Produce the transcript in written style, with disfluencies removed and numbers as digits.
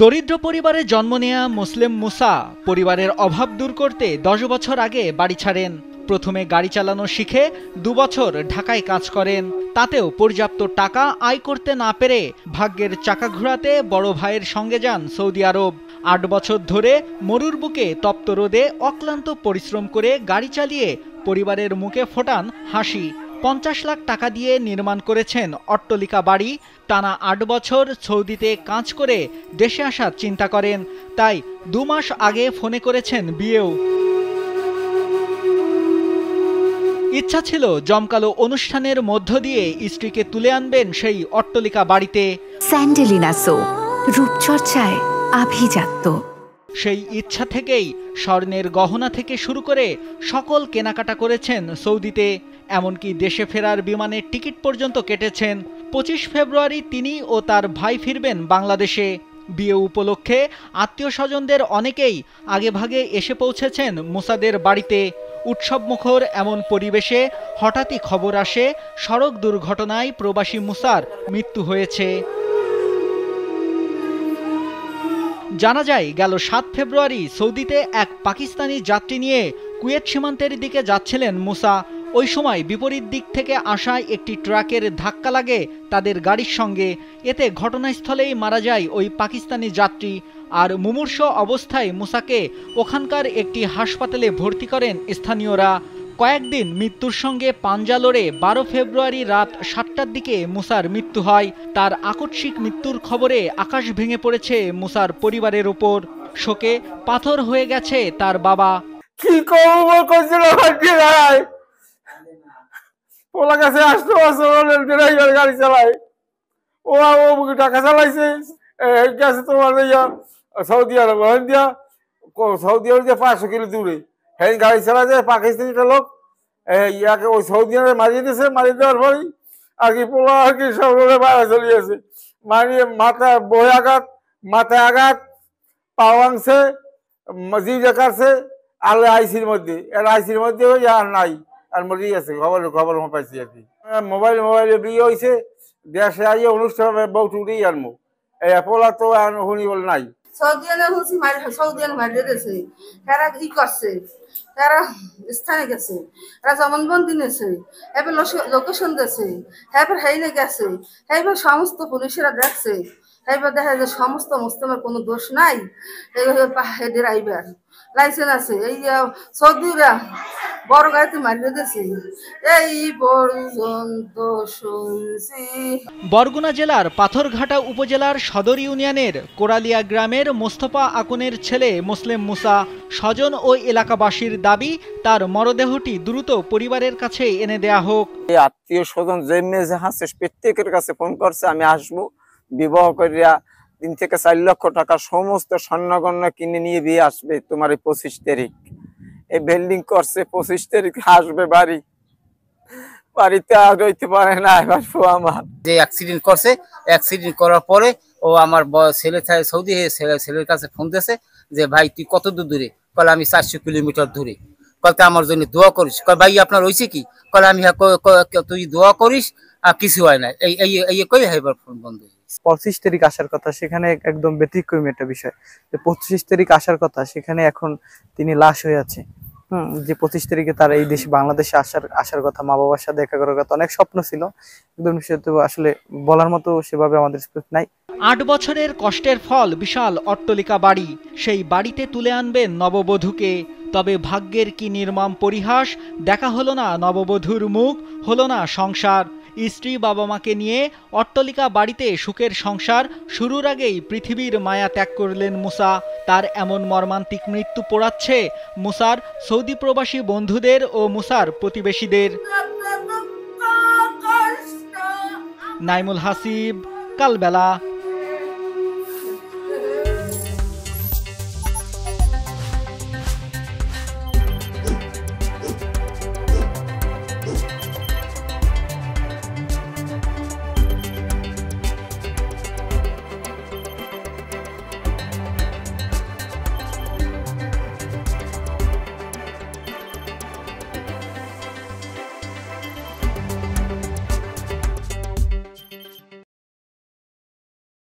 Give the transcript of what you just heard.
দরিদ্র পরিবারে জন্ম নেয়া মুসলিম মুসা পরিবারের অভাব দূর করতে 10 বছর আগে বাড়ি ছাড়েন। প্রথমে গাড়ি চালানো শিখে 2 বছর ঢাকায় কাজ করেন। তাতেও পর্যাপ্ত টাকা আয় করতে না পেরে ভাগ্যের চাকা ঘোরাতে বড় ভাইয়ের সঙ্গে যান সৌদি আরব। 8 বছর ধরে মরুর বুকে তপ্ত রোদে অক্লান্ত পরিশ্রম করে গাড়ি চালিয়ে পরিবারের মুখে ফোটান হাসি। 50 লাখ টাকা দিয়ে নির্মাণ করেছেন অট্টালিকা বাড়ি। টানা 8 বছর সৌদিতে কাজ করে দেশে আসার চিন্তা করেন, তাই 2 মাস আগে ফোনে করেছেন বিয়েও। ইচ্ছা ছিল জমকালো অনুষ্ঠানের মধ্য দিয়ে স্ত্রীকে তুলে আনবেন সেই অট্টালিকা বাড়িতে। স্যান্ডেলিনা সো, রূপচর্চায় আভিজাত্য। সেই ইচ্ছা থেকেই স্বর্ণের গহনা থেকে শুরু করে সকল কেনাকাটা করেছেন সৌদিতে। এমনকি দেশে ফেরার বিমানের টিকিট পর্যন্ত কেটেছেন। 25 ফেব্রুয়ারি তিনি ও তার ভাই ফিরবেন বাংলাদেশে। বিয়ে উপলক্ষে আত্মীয় স্বজনদের অনেকেই আগেভাগে এসে পৌঁছেছেন মুসাদের বাড়িতে। উৎসবমুখর এমন পরিবেশে হঠাৎই খবর আসে সড়ক দুর্ঘটনায় প্রবাসী মুসার মৃত্যু হয়েছে। জানা যায় গেল 7 ফেব্রুয়ারি সৌদিতে এক পাকিস্তানি যাত্রী নিয়ে কুয়েত সীমান্তের দিকে যাচ্ছিলেন মুসা। ওই সময় বিপরীত দিক থেকে আসা একটি ট্রাকের ধাক্কা লাগে তাদের গাড়ির সঙ্গে। এতে ঘটনাস্থলেই মারা যায় ওই পাকিস্তানি যাত্রী। আর মুমূর্ষু অবস্থায় মুসাকে ওখানকার একটি হাসপাতালে ভর্তি করেন স্থানীয়রা। কয়েকদিন মৃত্যুর সঙ্গে পাঞ্জা লড়ে 12 ফেব্রুয়ারি রাত 7টার দিকে মুসার মৃত্যু হয়। তার আকস্মিক মৃত্যুর খবরে আকাশ ভেঙে পড়েছে মুসার পরিবারের উপর। শোকে পাথর হয়ে গেছে তার বাবা। কি করব পোলা কাছে আসতে ড্রাইভার গাড়ি চালায়, ও টাকা চালাইছে গেছে তোমার সৌদি আরব। দিয়া সৌদি আরব 500 কিলো দূরে হ্যাঁ গাড়ি চালা যায় পাকিস্তানিটা লোক ইয়াকে ওই সৌদি আরবে মারিয়ে দিয়েছে। মারিয়ে দেওয়ার পরেই আর কি পোলা আর কি সব বাইরে চলিয়েছে। মারিয়ে মাথায় বই আঘাত, মাথায় আঘাত, পা ভাঙছে, জিভে কাটছে, আলে আইসির মধ্যে। এর আইসির মধ্যে আর নাই, আর মরেই আছে। খবর পাইছি আর কি। মোবাইলে বিয়ে হয়েছে, দেশে আইয়ে অনুষ্ঠান বউ টুটেই আনবো। এই পোলা তো শুনি বলে নাই। সৌদিয়ান মারিয়ে দিয়েছে, এরা ই করছে, এরা স্থানে গেছে, এরা জমানবন্দি নিয়েছে, এবার লোকেশন দিয়েছে, এবার হেইনে গেছে, এইবার সমস্ত পুলিশেরা দেখছে, এইবার দেখা যায় সমস্ত মুসলিমের কোনো দোষ নাই। এইভাবে ড্রাইভার লাইসেন্স আছে, এই সৌদিরা বড় গাড়িতে মারিয়ে দিয়েছে। এই পর্যন্ত শুনছি। বরগুনা জেলার পাথরঘাটা উপজেলার সদর ইউনিয়নের কোরালিয়া গ্রামের মোস্তফা আকুনের ছেলে মুসলিম মুসা। স্বজন ও এলাকাবাসীর দাবি তার মরদেহটি দ্রুত পরিবারের কাছে এনে দেয়া হোক। আত্মীয় স্বজন যে মেয়ে আছে প্রত্যেকের কাছে ফোন করছে, আমি আসবো, বিবাহ করিয়া 3 থেকে 4 লক্ষ টাকা সমস্ত স্বর্ণগণ্য কিনে নিয়ে বিয়ে আসবে তোমার এই 25 তারিখ। এই বিল্ডিং করছে 25 তারিখে আসবে বাড়ি, বাড়িতে আর রইতে পারে না। এবার আমার যে অ্যাক্সিডেন্ট করছে, অ্যাক্সিডেন্ট করার পরে ও আমার ছেলে সৌদি ছেলের কাছে ফোন দিয়েছে যে ভাই তুই কত দূর দূরে? কলে আমি 400 কিলোমিটার দূরে। কলতে আমার জন্য দোয়া করিস। কয় ভাই আপনার হয়েছে কি? কলে আমি তুই দোয়া করিস আর কিছু হয় না। এই কই এবার ফোন বন্ধ। 25 তারিখ আসার কথা, সেখানে একদম ব্যতিক্রমী একটা বিষয়। 25 তারিখ আসার কথা, সেখানে এখন তিনি লাশ হয়ে আছে। যে 25 তারিখে তার এই দেশে বাংলাদেশে আসার কথা, মা বাবার সাথে দেখা করার কথা, অনেক স্বপ্ন ছিল। একদম আসলে বলার মতো সেভাবে আমাদের স্পেস নাই। 8 বছরের কষ্টের ফল বিশাল অট্টালিকা বাড়ি। সেই বাড়িতে তুলে আনবেন নববধূকে। তবে ভাগ্যের কি নির্মম পরিহাস, দেখা হলো না নববধূর মুখ, হলো না সংসার। স্ত্রী বাবা মাকে নিয়ে অট্টালিকা বাড়িতে সুখের সংসার শুরুর আগেই পৃথিবীর মায়া ত্যাগ করলেন মুসা। তার এমন মর্মান্তিক মৃত্যু পোড়াচ্ছে মুসার সৌদি প্রবাসী বন্ধুদের ও মুসার প্রতিবেশীদের। নাইমুল হাসিব, কালবেলা।